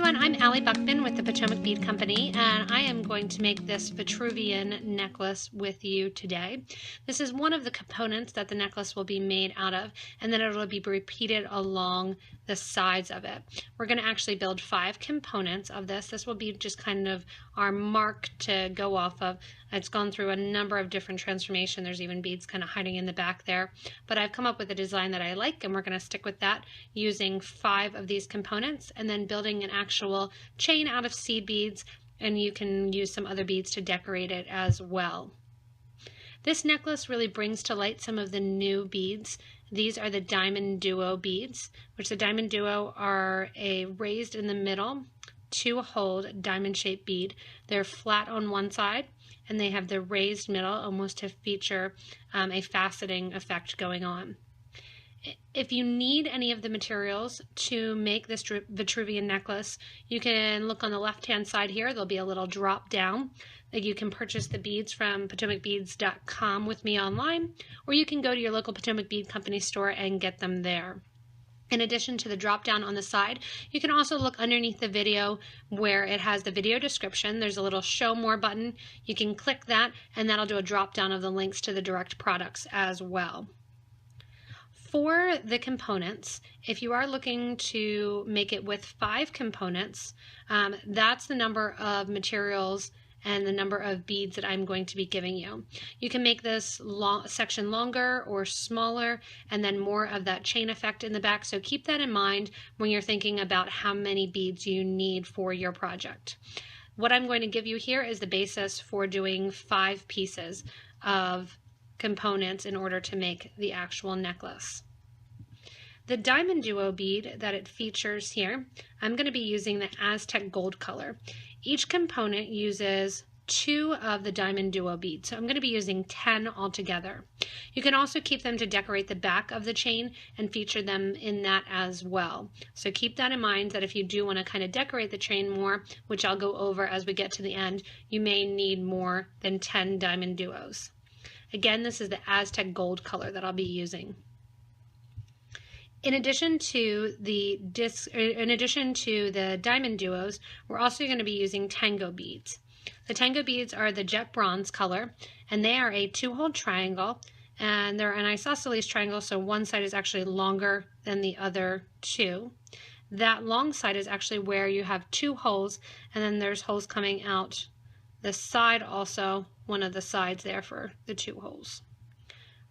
everyone, I'm Allie Buchman with the Potomac Bead Company, and I am going to make this Vitruvian necklace with you today. This is one of the components that the necklace will be made out of, and then it will be repeated along the sides of it. We're going to actually build 5 components of this. This will be just kind of our mark to go off of. It's gone through a number of different transformations. There's even beads kind of hiding in the back there, but I've come up with a design that I like, and we're going to stick with that using 5 of these components and then building an actual chain out of seed beads, and you can use some other beads to decorate it as well. This necklace really brings to light some of the new beads. These are the Diamond Duo beads, which the Diamond Duo are a raised in the middle, 2-hold diamond-shaped bead. They're flat on one side, and they have the raised middle almost to feature a faceting effect going on. If you need any of the materials to make this Vitruvian necklace, you can look on the left-hand side here. There'll be a little drop down that you can purchase the beads from PotomacBeads.com with me online, or you can go to your local Potomac Bead Company store and get them there. In addition to the drop down on the side, you can also look underneath the video where it has the video description. There's a little show more button. You can click that, and that'll do a drop down of the links to the direct products as well. For the components, if you are looking to make it with 5 components, that's the number of materials and the number of beads that I'm going to be giving you. You can make this section longer or smaller, and then more of that chain effect in the back, so keep that in mind when you're thinking about how many beads you need for your project. What I'm going to give you here is the basis for doing 5 pieces of components in order to make the actual necklace. The Diamond Duo bead that it features here, I'm going to be using the Aztec gold color. Each component uses 2 of the Diamond Duo beads, so I'm going to be using 10 altogether. You can also keep them to decorate the back of the chain and feature them in that as well. So keep that in mind, that if you do want to kind of decorate the chain more, which I'll go over as we get to the end, you may need more than 10 Diamond Duos. Again, this is the Aztec gold color that I'll be using. In addition to the Diamond Duos, we're also going to be using Tango beads. The Tango beads are the jet bronze color, and they are a 2-hole triangle, and they're an isosceles triangle, so one side is actually longer than the other 2. That long side is actually where you have 2 holes, and then there's holes coming out the side also, one of the sides there for the 2 holes.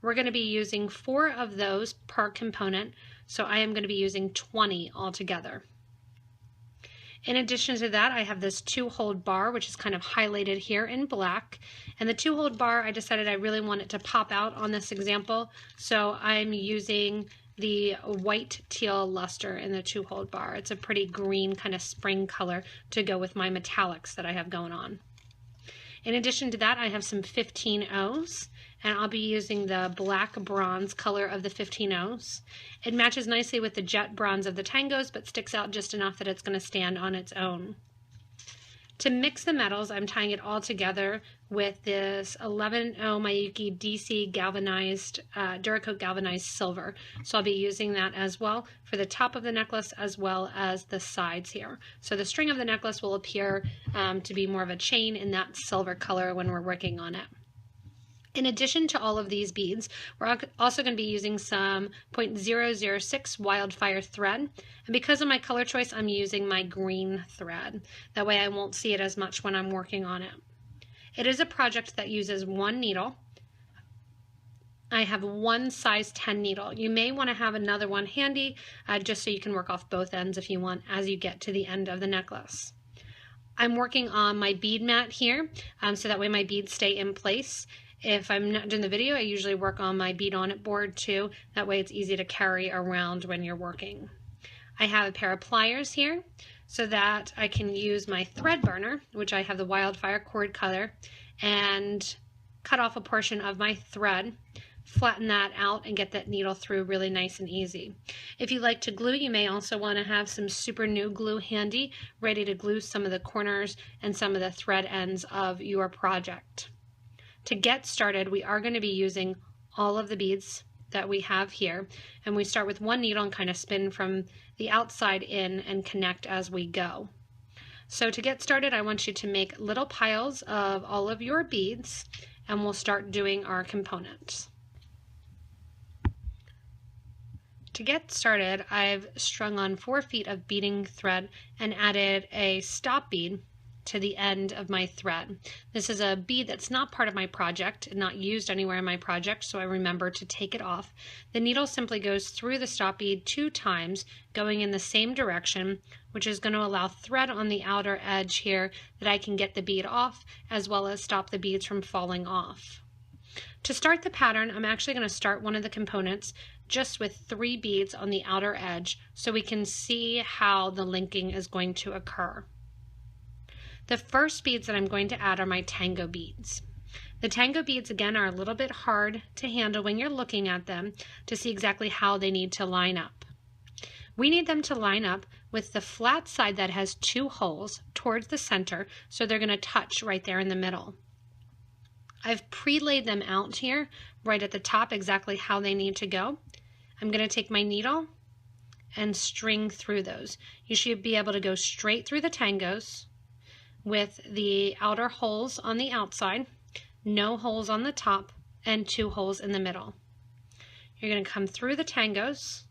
We're going to be using 4 of those per component, so I am going to be using 20 altogether. In addition to that, I have this 2-hold bar, which is kind of highlighted here in black. And the 2-hold bar, I decided I really want it to pop out on this example, so I'm using the white teal luster in the 2-hold bar. It's a pretty green kind of spring color to go with my metallics that I have going on. In addition to that, I have some 15-0s, and I'll be using the black bronze color of the 15-0s. It matches nicely with the jet bronze of the Tangos, but sticks out just enough that it's going to stand on its own. To mix the metals, I'm tying it all together with this 11-0 Miyuki DC galvanized, Duracoat galvanized silver. So I'll be using that as well for the top of the necklace as well as the sides here. So the string of the necklace will appear to be more of a chain in that silver color when we're working on it. In addition to all of these beads, we're also going to be using some 0.006 wildfire thread. And because of my color choice, I'm using my green thread. That way I won't see it as much when I'm working on it. It is a project that uses 1 needle. I have 1 size 10 needle. You may want to have another one handy just so you can work off both ends if you want as you get to the end of the necklace. I'm working on my bead mat here so that way my beads stay in place. If I'm not doing the video, I usually work on my bead on it board too. That way it's easy to carry around when you're working. I have a pair of pliers here so that I can use my thread burner, which I have the wildfire cord cutter, and cut off a portion of my thread, flatten that out, and get that needle through really nice and easy. If you like to glue, you may also want to have some super new glue handy, ready to glue some of the corners and some of the thread ends of your project. To get started, we are going to be using all of the beads that we have here, and we start with 1 needle and kind of spin from the outside in and connect as we go. So to get started, I want you to make little piles of all of your beads, and we'll start doing our components. To get started, I've strung on 4 feet of beading thread and added a stop bead to the end of my thread. This is a bead that's not part of my project, not used anywhere in my project, so I remember to take it off. The needle simply goes through the stop bead 2 times, going in the same direction, which is going to allow thread on the outer edge here that I can get the bead off, as well as stop the beads from falling off. To start the pattern, I'm actually going to start one of the components just with 3 beads on the outer edge so we can see how the linking is going to occur. The first beads that I'm going to add are my tango beads. The tango beads, again, are a little bit hard to handle when you're looking at them to see exactly how they need to line up. We need them to line up with the flat side that has 2 holes towards the center, so they're going to touch right there in the middle. I've pre-laid them out here right at the top exactly how they need to go. I'm going to take my needle and string through those. You should be able to go straight through the tangos with the outer holes on the outside, no holes on the top, and 2 holes in the middle. You're going to come through the tangos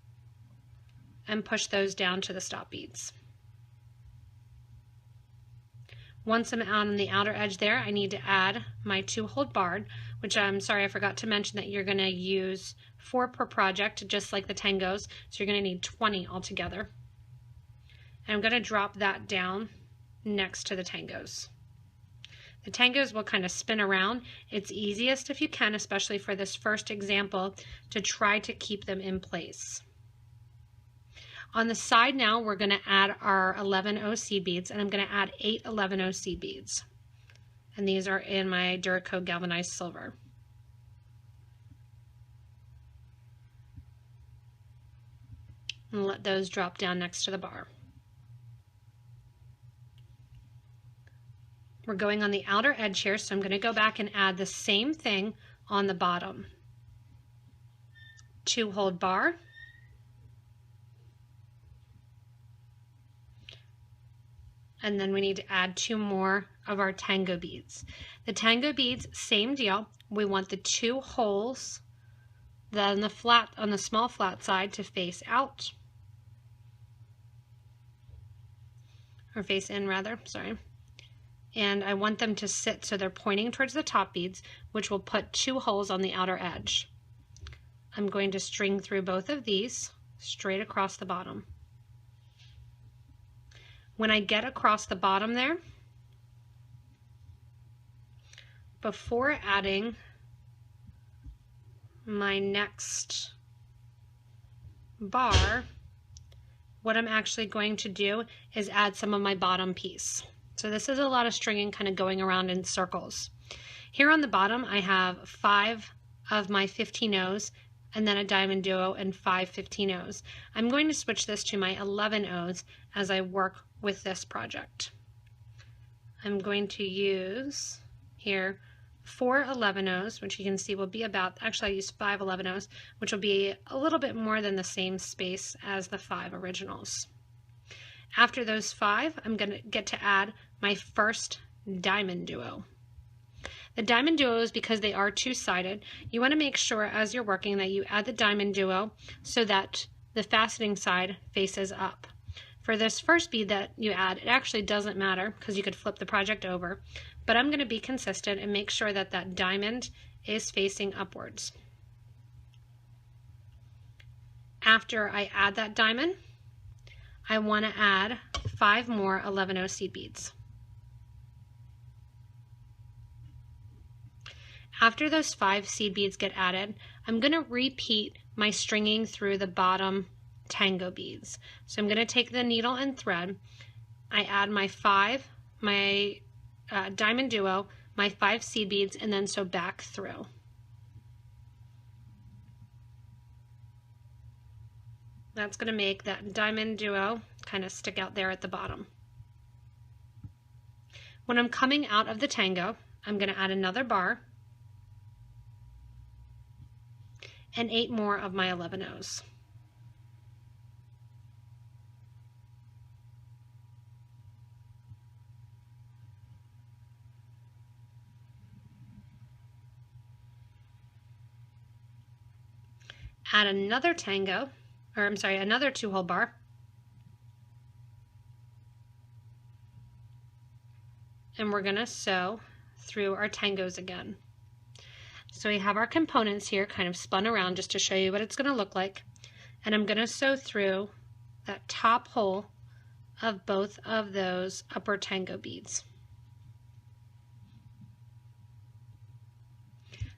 and push those down to the stop beads. Once I'm out on the outer edge there, I need to add my 2-hole barred, which I'm sorry I forgot to mention that you're going to use 4 per project, just like the tangos, so you're going to need 20 altogether. And I'm going to drop that down next to the tangos. The tangos will kind of spin around. It's easiest if you can, especially for this first example, to try to keep them in place. On the side now, we're going to add our 11O seed beads, and I'm going to add 8 11O seed beads. And these are in my Duracoat galvanized silver. And let those drop down next to the bar. We're going on the outer edge here, so I'm going to go back and add the same thing on the bottom. 2-hole bar. And then we need to add 2 more of our tango beads. The tango beads, same deal. We want the 2 holes on the small flat side to face out. Or face in rather, sorry. And I want them to sit so they're pointing towards the top beads, which will put 2 holes on the outer edge. I'm going to string through both of these straight across the bottom. When I get across the bottom there, before adding my next bar, what I'm actually going to do is add some of my bottom piece. So this is a lot of stringing kind of going around in circles. Here on the bottom I have 5 of my 15Os and then a diamond duo and 5 15Os. I'm going to switch this to my 11Os as I work with this project. I'm going to use here 4 11Os, which you can see will be about, actually I used 5 11Os, which will be a little bit more than the same space as the 5 originals. After those 5, I'm going to get to add my first diamond duo. The diamond duos, because they are 2-sided, you want to make sure as you're working that you add the diamond duo so that the fastening side faces up. For this first bead that you add, it actually doesn't matter because you could flip the project over, but I'm going to be consistent and make sure that that diamond is facing upwards. After I add that diamond, I want to add 5 more 11O seed beads. After those 5 seed beads get added, I'm going to repeat my stringing through the bottom tango beads. So I'm going to take the needle and thread, I add my 5, my diamond duo, my 5 seed beads, and then sew back through. That's going to make that diamond duo kind of stick out there at the bottom. When I'm coming out of the tango, I'm going to add another bar and 8 more of my 11Os. . add another tango, or I'm sorry, another 2-hole bar. And we're going to sew through our tangos again. So we have our components here kind of spun around just to show you what it's going to look like. And I'm going to sew through that top hole of both of those upper tango beads.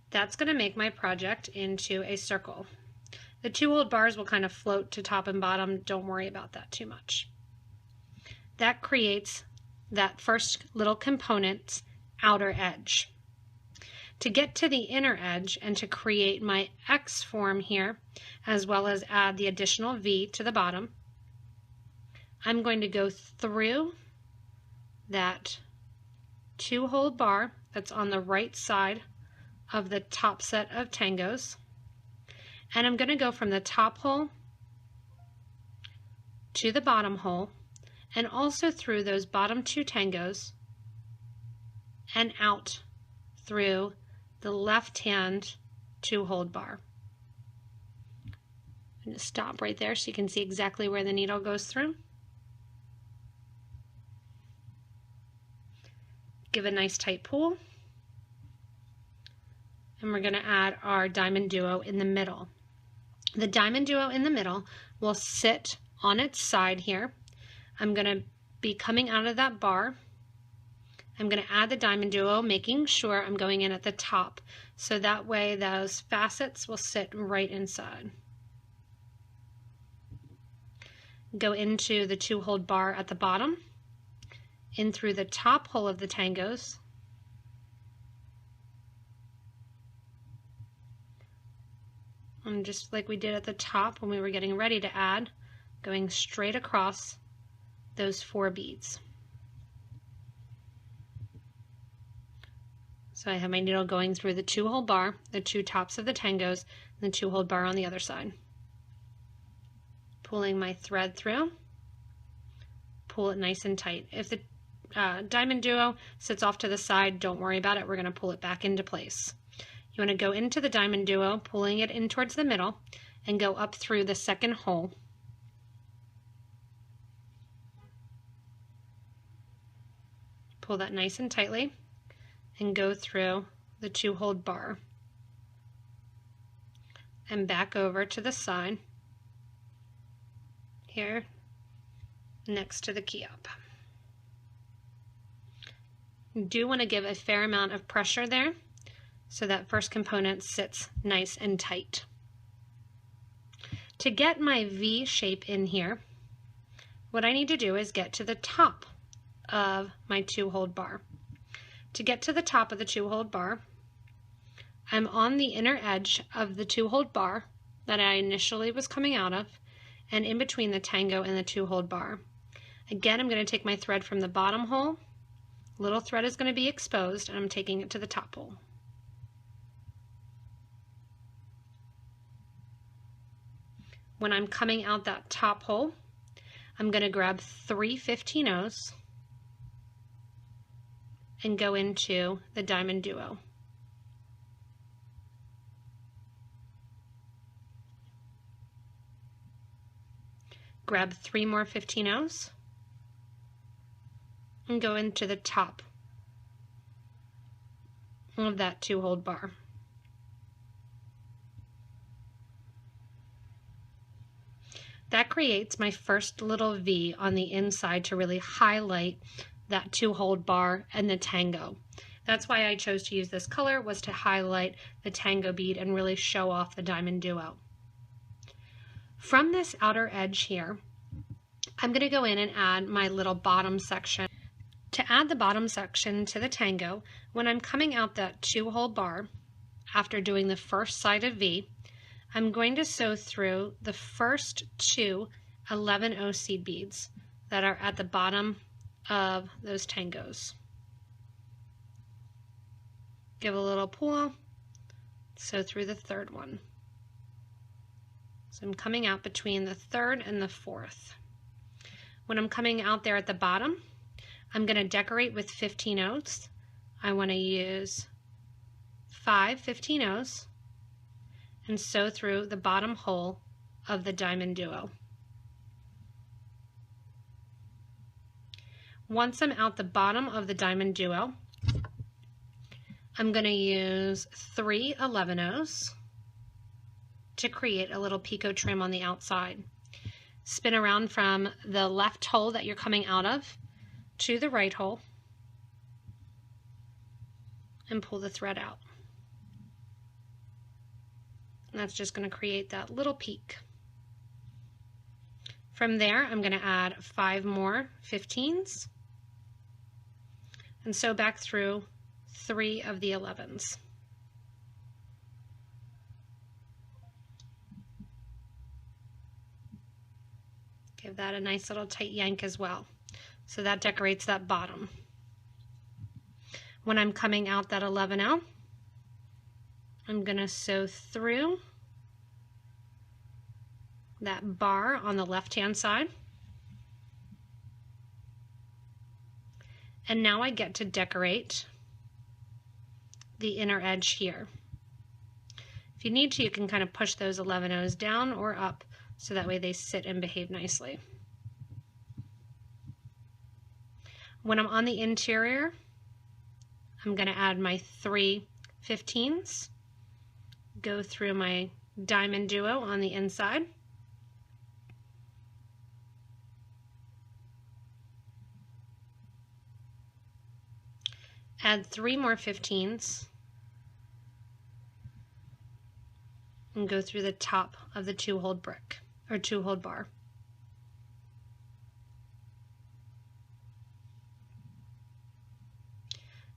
That's going to make my project into a circle. The 2-hole bars will kind of float to top and bottom. Don't worry about that too much. That creates that first little component's outer edge. To get to the inner edge and to create my X form here, as well as add the additional V to the bottom, I'm going to go through that 2-hole bar that's on the right side of the top set of tangos, and I'm going to go from the top hole to the bottom hole, and also through those bottom 2 tangos and out through the left-hand 2-hole bar. I'm going to stop right there so you can see exactly where the needle goes through. Give a nice tight pull. And we're going to add our diamond duo in the middle. The diamond duo in the middle will sit on its side here. I'm going to be coming out of that bar. I'm going to add the diamond duo, making sure I'm going in at the top, so that way those facets will sit right inside. Go into the 2-hole bar at the bottom, in through the top hole of the tangos, and just like we did at the top when we were getting ready to add, going straight across those 4 beads. So I have my needle going through the 2-hole bar, the 2 tops of the tangos, and the 2-hole bar on the other side. Pulling my thread through, pull it nice and tight. If the diamond duo sits off to the side, don't worry about it. We're going to pull it back into place. You want to go into the diamond duo, pulling it in towards the middle, and go up through the 2nd hole. Pull that nice and tightly and go through the 2-hole bar and back over to the side here next to the key up. You do want to give a fair amount of pressure there so that first component sits nice and tight. To get my V shape in here, what I need to do is get to the top of my 2-hole bar. To get to the top of the 2-hole bar, I'm on the inner edge of the 2-hole bar that I initially was coming out of, and in between the tango and the 2-hole bar. Again, I'm going to take my thread from the bottom hole. Little thread is going to be exposed, and I'm taking it to the top hole. When I'm coming out that top hole, I'm going to grab 3 15-ohs and go into the diamond duo. Grab 3 more 15-ohs and go into the top of that 2-hole bar. That creates my first little V on the inside to really highlight that 2-hole bar and the tango. That's why I chose to use this color, was to highlight the tango bead and really show off the diamond duo. From this outer edge here, I'm going to go in and add my little bottom section. To add the bottom section to the tango, when I'm coming out that 2-hole bar, after doing the first side of V, I'm going to sew through the first 2 11-oh seed beads that are at the bottom of those tangos. Give a little pull, sew through the 3rd one. So I'm coming out between the 3rd and the 4th. When I'm coming out there at the bottom, I'm going to decorate with 15-ohs. I want to use 5 15-ohs, and sew through the bottom hole of the diamond duo. Once I'm out the bottom of the diamond duo, I'm going to use 3 11-ohs to create a little picot trim on the outside. Spin around from the left hole that you're coming out of to the right hole and pull the thread out. And that's just going to create that little peak. From there, I'm going to add 5 more 15s and sew back through 3 of the 11s. Give that a nice little tight yank as well. So that decorates that bottom. When I'm coming out that 11-oh, I'm going to sew through that bar on the left-hand side. And now I get to decorate the inner edge here. If you need to, you can kind of push those 11-ohs down or up so that way they sit and behave nicely. When I'm on the interior, I'm going to add my 3 15s, go through my diamond duo on the inside, add 3 more 15s, and go through the top of the 2-hole brick or 2-hole bar.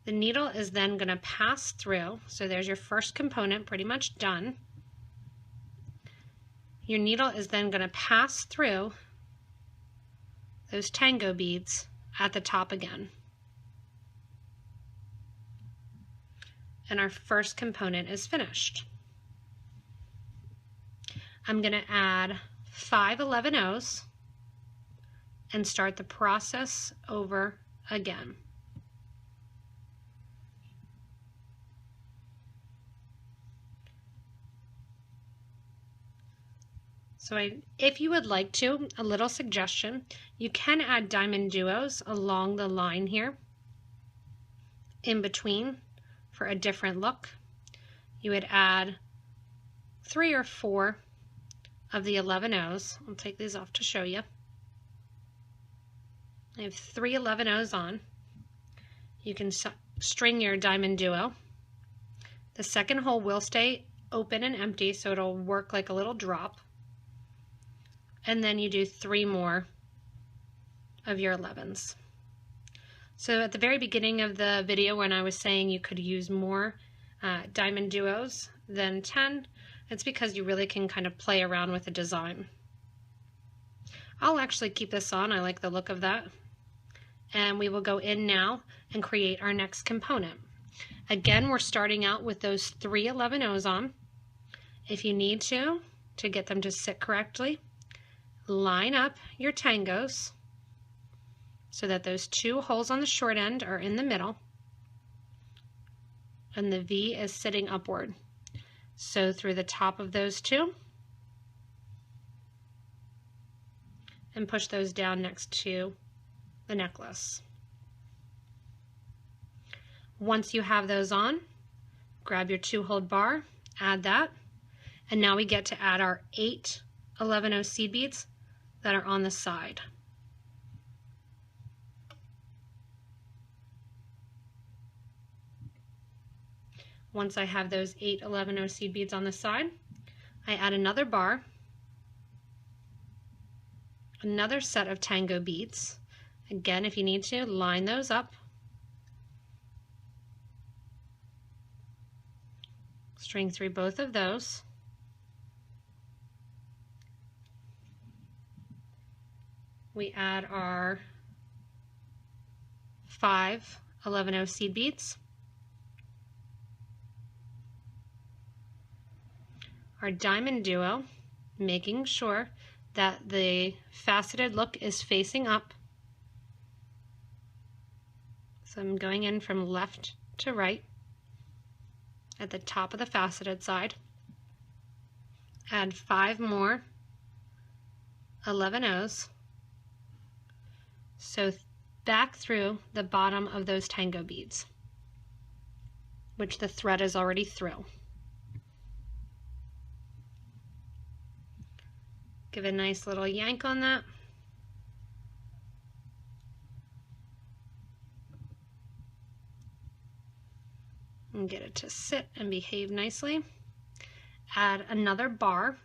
The needle is then going to pass through, so there's your first component pretty much done. Your needle is then going to pass through those tango beads at the top again. And our first component is finished. I'm going to add 5 11-ohs and start the process over again. So if you would like to, a little suggestion, you can add diamond duos along the line here in between for a different look. You would add 3 or 4 of the 11-ohs. I'll take these off to show you. I have 3 11-ohs on. You can string your diamond duo. The second hole will stay open and empty, so it'll work like a little drop. And then you do 3 more of your 11s. So at the very beginning of the video when I was saying you could use more diamond duos than 10, it's because you really can kind of play around with the design. I'll actually keep this on, I like the look of that. And we will go in now and create our next component. Again, we're starting out with those 3 11-ohs on. If you need to get them to sit correctly, line up your tangos so that those 2 holes on the short end are in the middle and the V is sitting upward. Sew through the top of those 2 and push those down next to the necklace. Once you have those on, grab your 2-hole bar, add that, and now we get to add our 8 11-oh seed beads that are on the side. Once I have those 8 11-oh seed beads on the side, I add another bar, another set of tango beads. Again, if you need to, line those up. String through both of those. We add our 5 11-oh seed beads, our diamond duo, making sure that the faceted look is facing up. So I'm going in from left to right at the top of the faceted side. add 5 more 11-O's, sew back through the bottom of those tango beads, which the thread is already through. Give a nice little yank on that. And get it to sit and behave nicely. Add another bar,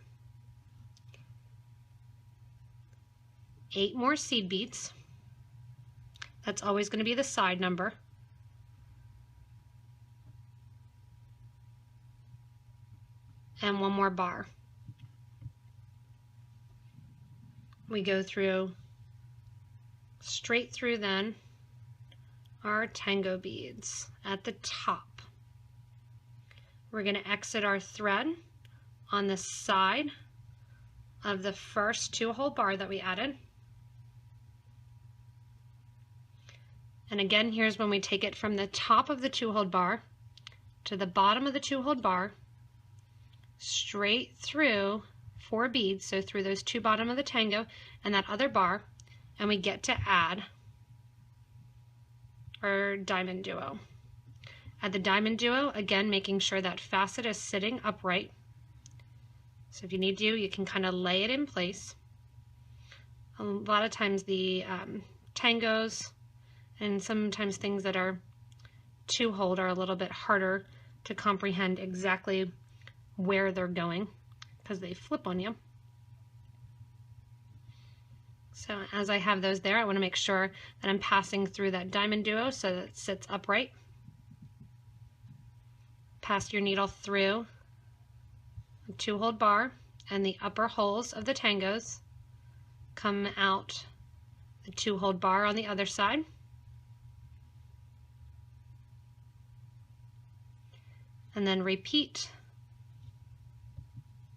8 more seed beads. That's always going to be the side number. And 1 more bar. We go through, straight through then, our tango beads at the top. We're going to exit our thread on the side of the first 2-hole bar that we added. And again, here's when we take it from the top of the 2-hole bar to the bottom of the 2-hole bar, straight through 4 beads, so through those 2 bottom of the tango and that other bar, and we get to add our diamond duo. Add the diamond duo, again making sure that facet is sitting upright. So if you need to, you can kind of lay it in place. A lot of times the tangos and sometimes things that are 2-holed are a little bit harder to comprehend exactly where they're going because they flip on you. So as I have those there, I want to make sure that I'm passing through that diamond duo so that it sits upright. Pass your needle through the 2-hole bar and the upper holes of the tangos. Come out the 2-hole bar on the other side. And then repeat.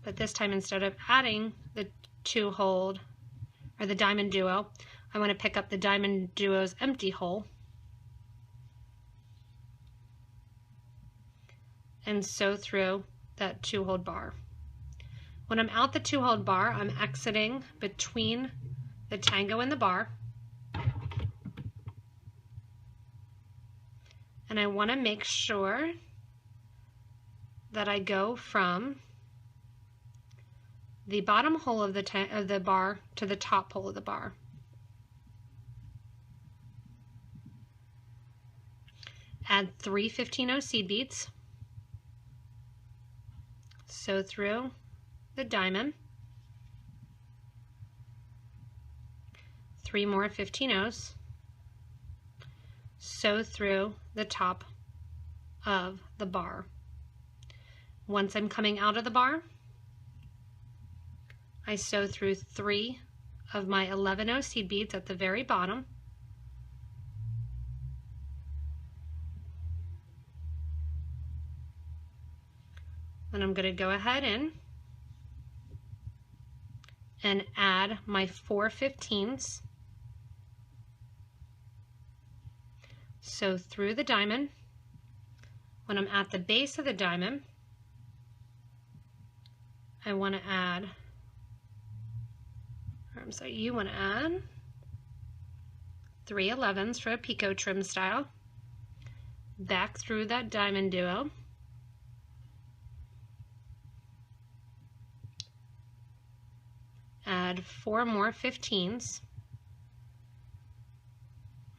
But this time, instead of adding the 2-hole or the diamond duo, I want to pick up the diamond duo's empty hole and sew through that 2-hole bar. When I'm out the 2-hole bar, I'm exiting between the tango and the bar. And I want to make sure that I go from the bottom hole of the bar to the top hole of the bar. Add 3 15-0 seed beads. Sew through the diamond. 3 more 15-0s. Sew through the top of the bar. Once I'm coming out of the bar, I sew through 3 of my 11-0 seed beads at the very bottom. Then I'm going to go ahead and add my 4 15s. Sew through the diamond. When I'm at the base of the diamond, I want to add, you want to add 3 11s for a picot trim style, back through that diamond duo, add 4 more 15s,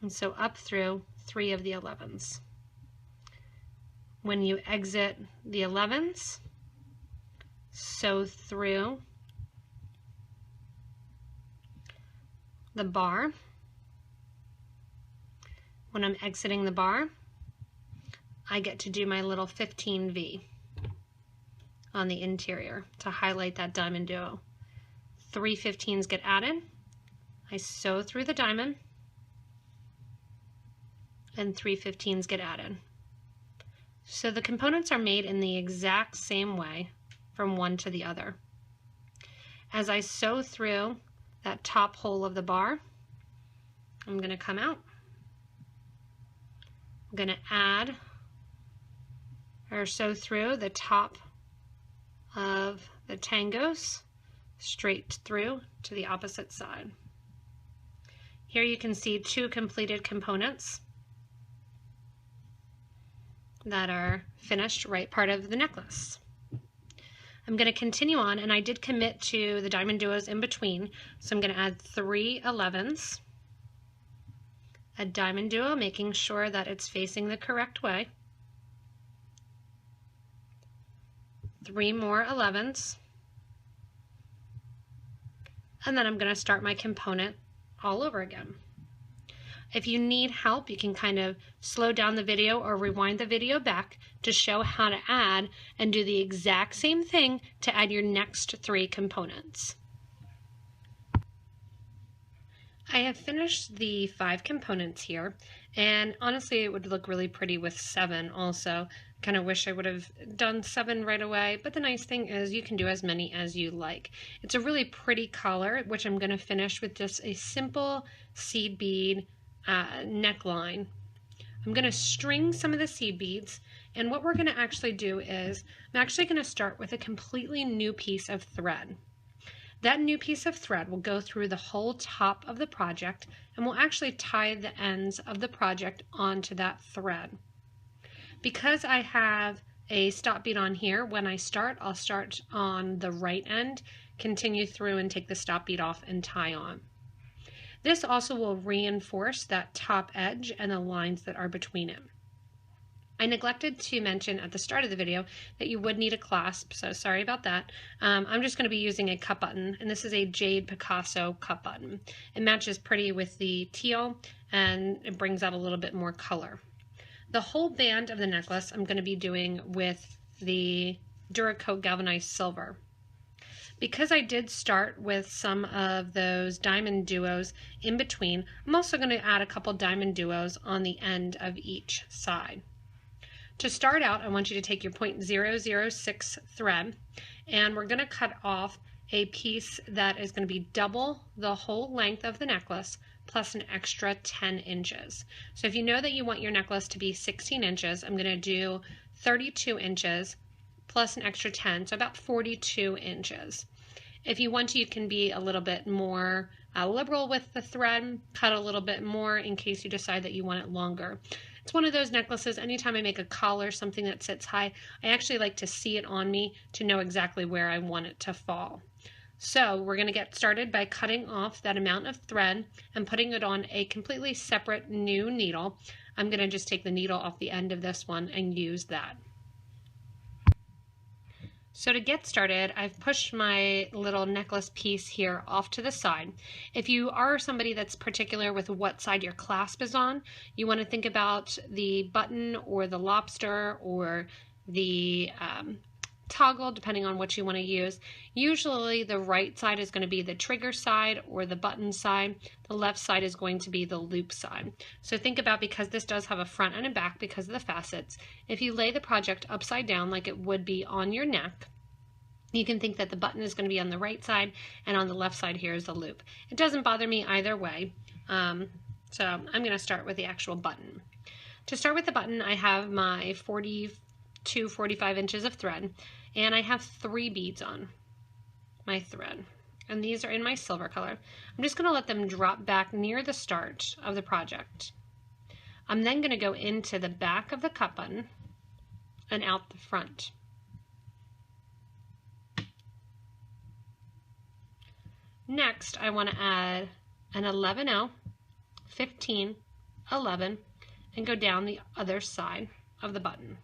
and so up through 3 of the 11s. When you exit the 11s, sew through the bar. When I'm exiting the bar, I get to do my little 15V on the interior to highlight that diamond duo. 3 15s get added. I sew through the diamond and 3 15s get added. So the components are made in the exact same way from one to the other. As I sew through that top hole of the bar, I'm going to come out. I'm going to add or sew through the top of the it tangos straight through to the opposite side. Here you can see two completed components that are finished right part of the necklace. I'm going to continue on, and I did commit to the diamond duos in between, so I'm going to add 3 11s, a diamond duo, making sure that it's facing the correct way, 3 more 11s, and then I'm going to start my component all over again. If you need help, you can kind of slow down the video or rewind the video back to show how to add and do the exact same thing to add your next 3 components. I have finished the 5 components here, and honestly it would look really pretty with 7 also. Kind of wish I would have done 7 right away, but the nice thing is you can do as many as you like. It's a really pretty color, which I'm going to finish with just a simple seed bead neckline. I'm going to string some of the seed beads, and what we're going to actually do is I'm actually going to start with a completely new piece of thread. That new piece of thread will go through the whole top of the project, and we'll actually tie the ends of the project onto that thread. Because I have a stop bead on here, when I start, I'll start on the right end, continue through and take the stop bead off and tie on. This also will reinforce that top edge and the lines that are between it. I neglected to mention at the start of the video that you would need a clasp, so sorry about that. I'm just going to be using a cup button, and this is a Jade Picasso cup button. It matches pretty with the teal, and it brings out a little bit more color. The whole band of the necklace I'm going to be doing with the Duracoat galvanized silver. Because I did start with some of those diamond duos in between, I'm also going to add a couple diamond duos on the end of each side. To start out, I want you to take your 0.006 thread, and we're going to cut off a piece that is going to be double the whole length of the necklace plus an extra 10 inches. So if you know that you want your necklace to be 16 inches, I'm going to do 32 inches plus an extra 10, so about 42 inches. If you want to, you can be a little bit more liberal with the thread, cut a little bit more in case you decide that you want it longer. It's one of those necklaces, anytime I make a collar, something that sits high, I actually like to see it on me to know exactly where I want it to fall. So we're going to get started by cutting off that amount of thread and putting it on a completely separate new needle. I'm going to just take the needle off the end of this one and use that. So to get started, I've pushed my little necklace piece here off to the side. If you are somebody that's particular with what side your clasp is on, you want to think about the button or the lobster or the toggle, depending on what you want to use. Usually the right side is going to be the trigger side or the button side. The left side is going to be the loop side. So think about, because this does have a front and a back because of the facets, if you lay the project upside down like it would be on your neck, you can think that the button is going to be on the right side and on the left side here is the loop. It doesn't bother me either way. So I'm going to start with the actual button. To start with the button, I have my 45 inches of thread, and I have 3 beads on my thread, and these are in my silver color. I'm just going to let them drop back near the start of the project. I'm then going to go into the back of the cup button and out the front. Next, I want to add an 11L, 15, 11, and go down the other side of the button.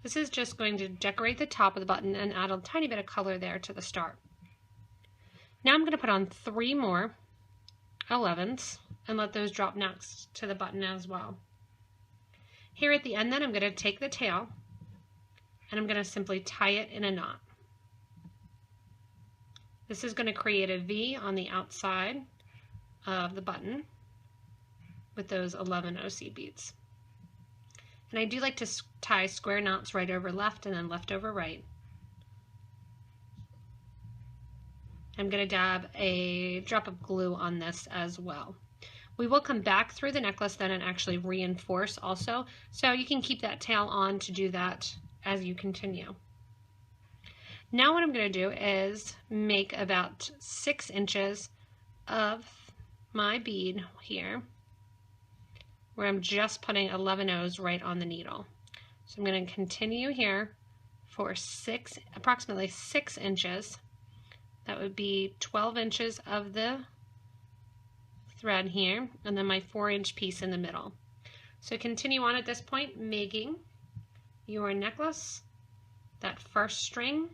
This is just going to decorate the top of the button and add a tiny bit of color there to the start. Now I'm going to put on 3 more 11s and let those drop next to the button as well. Here at the end then, I'm going to take the tail and I'm going to simply tie it in a knot. This is going to create a V on the outside of the button with those 11 OC beads. And I do like to tie square knots right over left and then left over right. I'm going to dab a drop of glue on this as well. We will come back through the necklace then and actually reinforce also, so you can keep that tail on to do that as you continue. Now what I'm going to do is make about 6 inches of my bead here, where I'm just putting 11 O's right on the needle. So I'm going to continue here for approximately 6 inches. That would be 12 inches of the thread here, and then my 4-inch piece in the middle. So continue on at this point, making your necklace, that first string,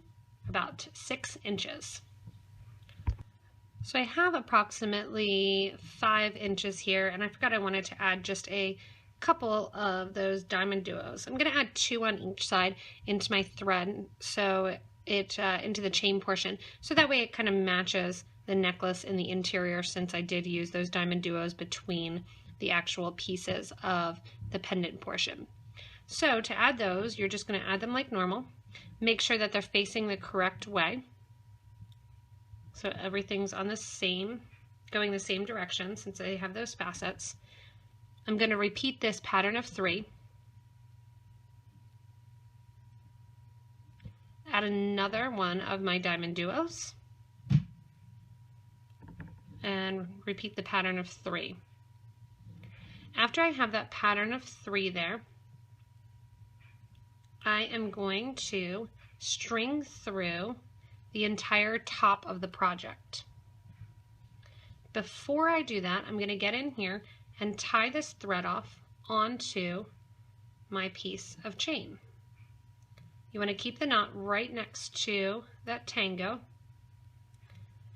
about 6 inches. So I have approximately 5 inches here, and I forgot I wanted to add just a couple of those diamond duos. I'm going to add 2 on each side into my thread, so it into the chain portion, so that way it kind of matches the necklace in the interior, since I did use those diamond duos between the actual pieces of the pendant portion. So to add those, you're just going to add them like normal. Make sure that they're facing the correct way, so everything's on the same, going the same direction since they have those facets. I'm going to repeat this pattern of 3. Add another one of my diamond duos and repeat the pattern of 3. After I have that pattern of 3 there, I am going to string through the entire top of the project. Before I do that, I'm going to get in here and tie this thread off onto my piece of chain. You want to keep the knot right next to that tango.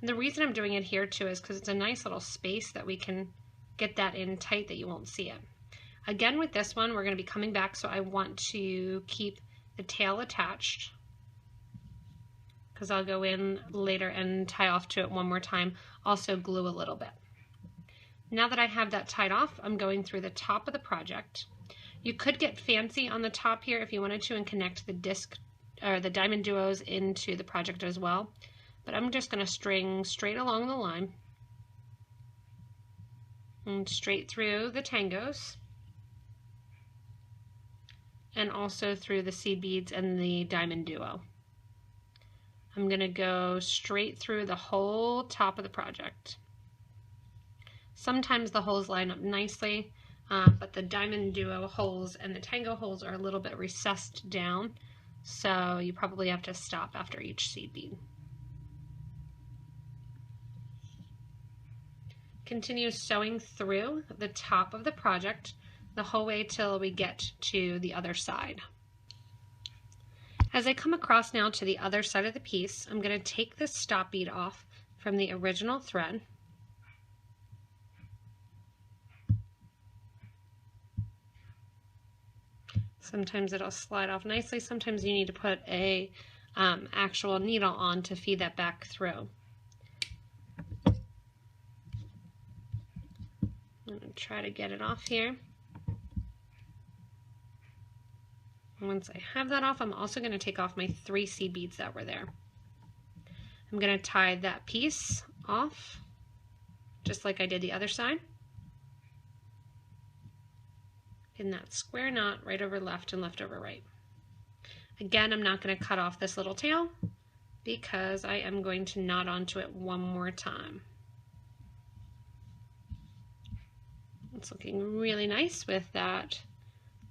And the reason I'm doing it here too is because it's a nice little space that we can get that in tight that you won't see it. Again, with this one, we're going to be coming back, so I want to keep the tail attached, because I'll go in later and tie off to it one more time, also glue a little bit. Now that I have that tied off, I'm going through the top of the project. You could get fancy on the top here if you wanted to and connect the disc or the diamond duos into the project as well, but I'm just going to string straight along the line and straight through the tangos, and also through the seed beads and the diamond duo. I'm going to go straight through the whole top of the project. Sometimes the holes line up nicely, but the diamond duo holes and the tango holes are a little bit recessed down, so you probably have to stop after each seed bead. Continue sewing through the top of the project the whole way till we get to the other side. As I come across now to the other side of the piece, I'm going to take this stop bead off from the original thread. Sometimes it'll slide off nicely, sometimes you need to put a actual needle on to feed that back through. I'm going to try to get it off here. Once I have that off, I'm also going to take off my 3 seed beads that were there. I'm going to tie that piece off, just like I did the other side, in that square knot, right over left and left over right. Again, I'm not going to cut off this little tail because I am going to knot onto it one more time. It's looking really nice with that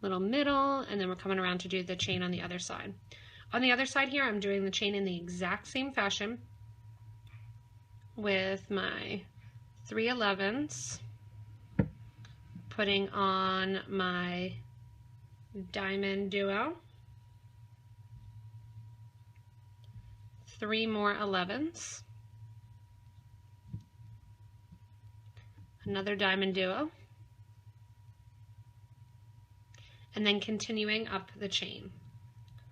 little middle, and then we're coming around to do the chain on the other side. On the other side here, I'm doing the chain in the exact same fashion with my 3 11s, putting on my diamond duo, 3 more 11s, another diamond duo, and then continuing up the chain.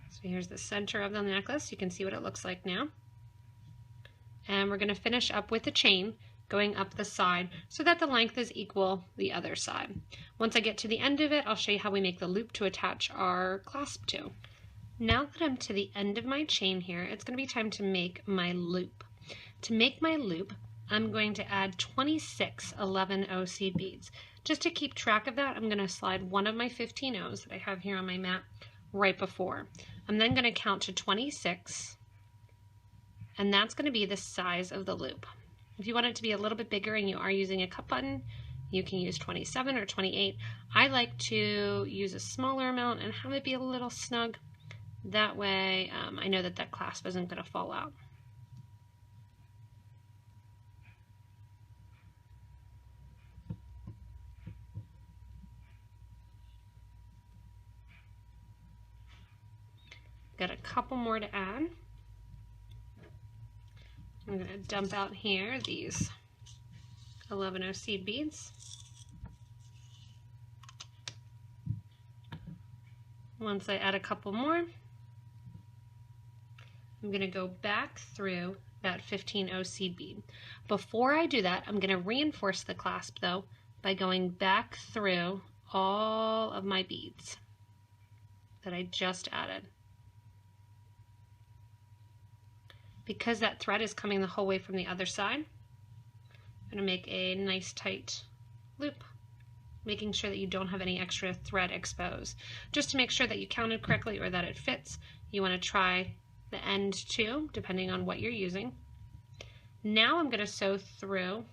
So here's the center of the necklace. You can see what it looks like now. And we're going to finish up with the chain going up the side so that the length is equal the other side. Once I get to the end of it, I'll show you how we make the loop to attach our clasp to. Now that I'm to the end of my chain here, it's going to be time to make my loop. To make my loop, I'm going to add 26 11O seed beads. Just to keep track of that, I'm going to slide one of my 15 O's that I have here on my mat right before. I'm then going to count to 26, and that's going to be the size of the loop. If you want it to be a little bit bigger and you are using a cup button, you can use 27 or 28. I like to use a smaller amount and have it be a little snug. That way I know that that clasp isn't going to fall out. Got a couple more to add. I'm going to dump out here these 11-0 seed beads. Once I add a couple more, I'm going to go back through that 15-0 seed bead. Before I do that, I'm going to reinforce the clasp though by going back through all of my beads that I just added. Because that thread is coming the whole way from the other side, I'm going to make a nice tight loop, making sure that you don't have any extra thread exposed. Just to make sure that you counted correctly or that it fits, you want to try the end too, depending on what you're using. Now I'm going to sew through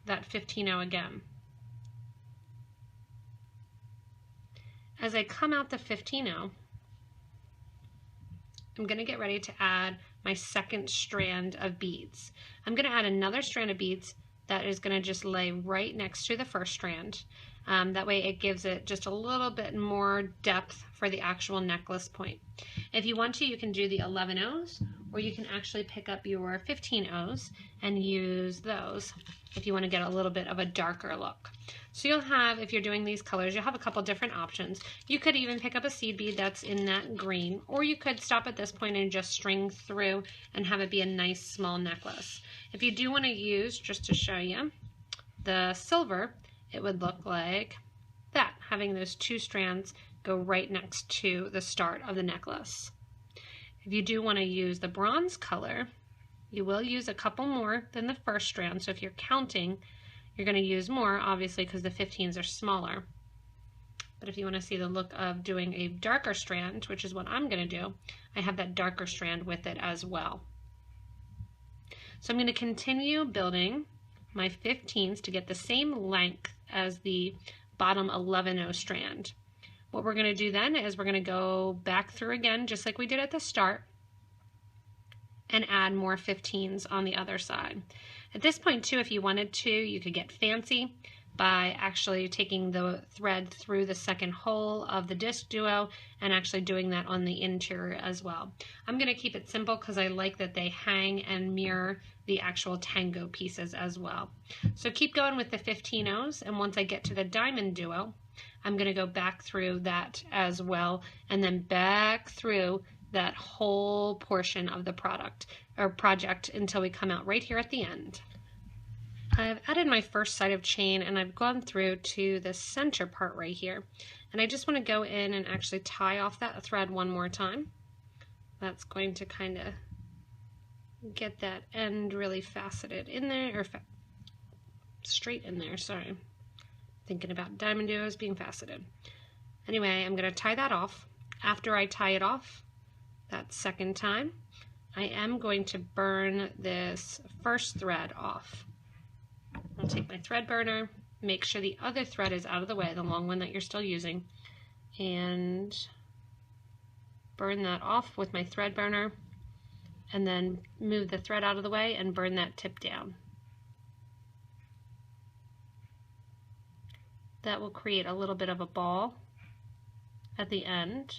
that 15-0 again. As I come out the 15-0, I'm going to get ready to add my second strand of beads. I'm going to add another strand of beads that is going to just lay right next to the first strand. That way it gives it just a little bit more depth for the actual necklace point. If you want to, you can do the 11-0s, or you can actually pick up your 15-0s and use those if you want to get a little bit of a darker look. So you'll have, if you're doing these colors, you'll have a couple different options. You could even pick up a seed bead that's in that green, or you could stop at this point and just string through and have it be a nice small necklace. If you do want to use, just to show you, the silver, it would look like that, having those two strands go right next to the start of the necklace. If you do want to use the bronze color, you will use a couple more than the first strand. So if you're counting, you're going to use more, obviously, because the 15s are smaller. But if you want to see the look of doing a darker strand, which is what I'm going to do, I have that darker strand with it as well. So I'm going to continue building my 15s to get the same length as the bottom 11-0 strand. What we're going to do then is we're going to go back through again, just like we did at the start, and add more 15s on the other side. At this point too, if you wanted to, you could get fancy by actually taking the thread through the second hole of the disc duo and actually doing that on the interior as well. I'm going to keep it simple because I like that they hang and mirror the actual tango pieces as well. So keep going with the 15-0s, and once I get to the diamond duo, I'm going to go back through that as well, and then back through that whole portion of the product or project until we come out right here at the end. I've added my first side of chain, and I've gone through to the center part right here, and I just want to go in and actually tie off that thread one more time. That's going to kind of get that end really faceted in there, or straight in there, sorry. Thinking about diamond duos being faceted. Anyway, I'm going to tie that off. After I tie it off that second time, I am going to burn this first thread off. I'll take my thread burner, make sure the other thread is out of the way, the long one that you're still using, and burn that off with my thread burner, and then move the thread out of the way and burn that tip down. That will create a little bit of a ball at the end,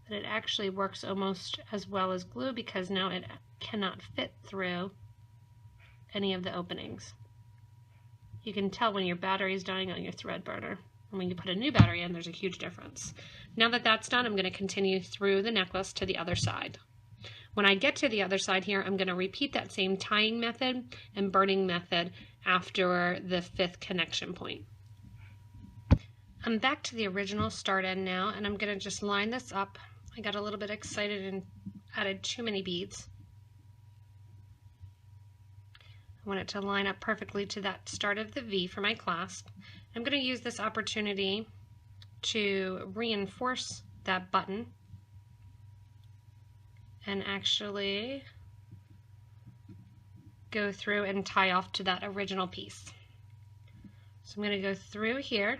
but it actually works almost as well as glue because now it cannot fit through any of the openings. You can tell when your battery is dying on your thread burner, and when you put a new battery in, there's a huge difference. Now that that's done, I'm going to continue through the necklace to the other side. When I get to the other side here, I'm going to repeat that same tying method and burning method after the 5th connection point. I'm back to the original start end now, and I'm going to just line this up. I got a little bit excited and added too many beads. I want it to line up perfectly to that start of the V for my clasp. I'm going to use this opportunity to reinforce that button and actually go through and tie off to that original piece. So I'm going to go through here,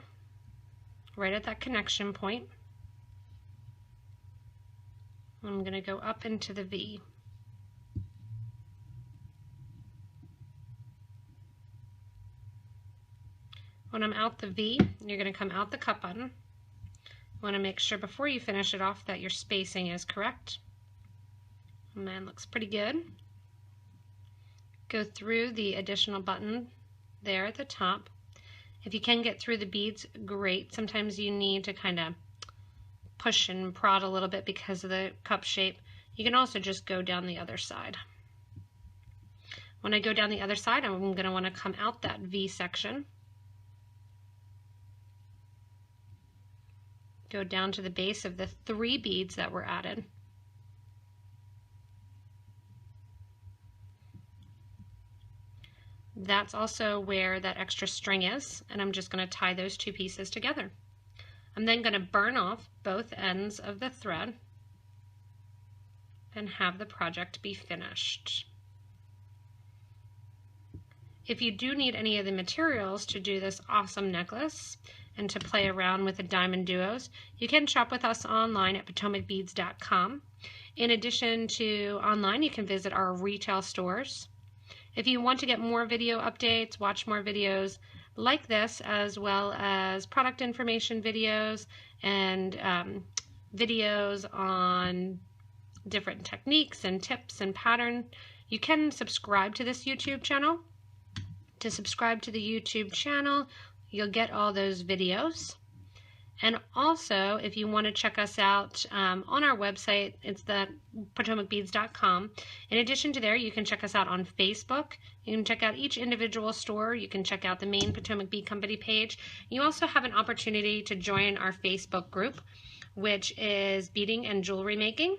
right at that connection point. I'm going to go up into the V. When I'm out the V, you're going to come out the cut button. You want to make sure before you finish it off that your spacing is correct. And that looks pretty good. Go through the additional button there at the top. If you can get through the beads, great. Sometimes you need to kind of push and prod a little bit because of the cup shape. You can also just go down the other side. When I go down the other side, I'm going to want to come out that V section. Go down to the base of the 3 beads that were added. That's also where that extra string is, and I'm just going to tie those 2 pieces together. I'm then going to burn off both ends of the thread and have the project be finished. If you do need any of the materials to do this awesome necklace and to play around with the diamond duos, you can shop with us online at PotomacBeads.com. In addition to online, you can visit our retail stores. If you want to get more video updates, watch more videos like this, as well as product information videos and videos on different techniques and tips and pattern, you can subscribe to this YouTube channel. To subscribe to the YouTube channel, you'll get all those videos. And also, if you want to check us out on our website, it's the PotomacBeads.com. In addition to there, you can check us out on Facebook. You can check out each individual store. You can check out the main Potomac Bead Company page. You also have an opportunity to join our Facebook group, which is Beading and Jewelry Making.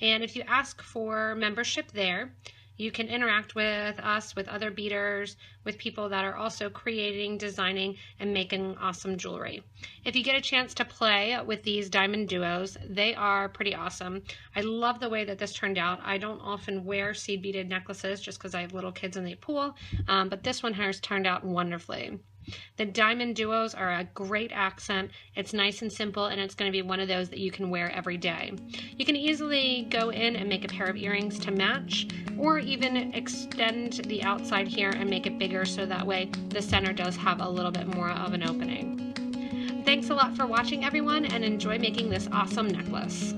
And if you ask for membership there, you can interact with us, with other beaders, with people that are also creating, designing, and making awesome jewelry. If you get a chance to play with these diamond duos, they are pretty awesome. I love the way that this turned out. I don't often wear seed beaded necklaces just because I have little kids and they pull, but this one has turned out wonderfully. The diamond duos are a great accent. It's nice and simple, and it's going to be one of those that you can wear every day. You can easily go in and make a pair of earrings to match, or even extend the outside here and make it bigger so that way the center does have a little bit more of an opening. Thanks a lot for watching, everyone, and enjoy making this awesome necklace.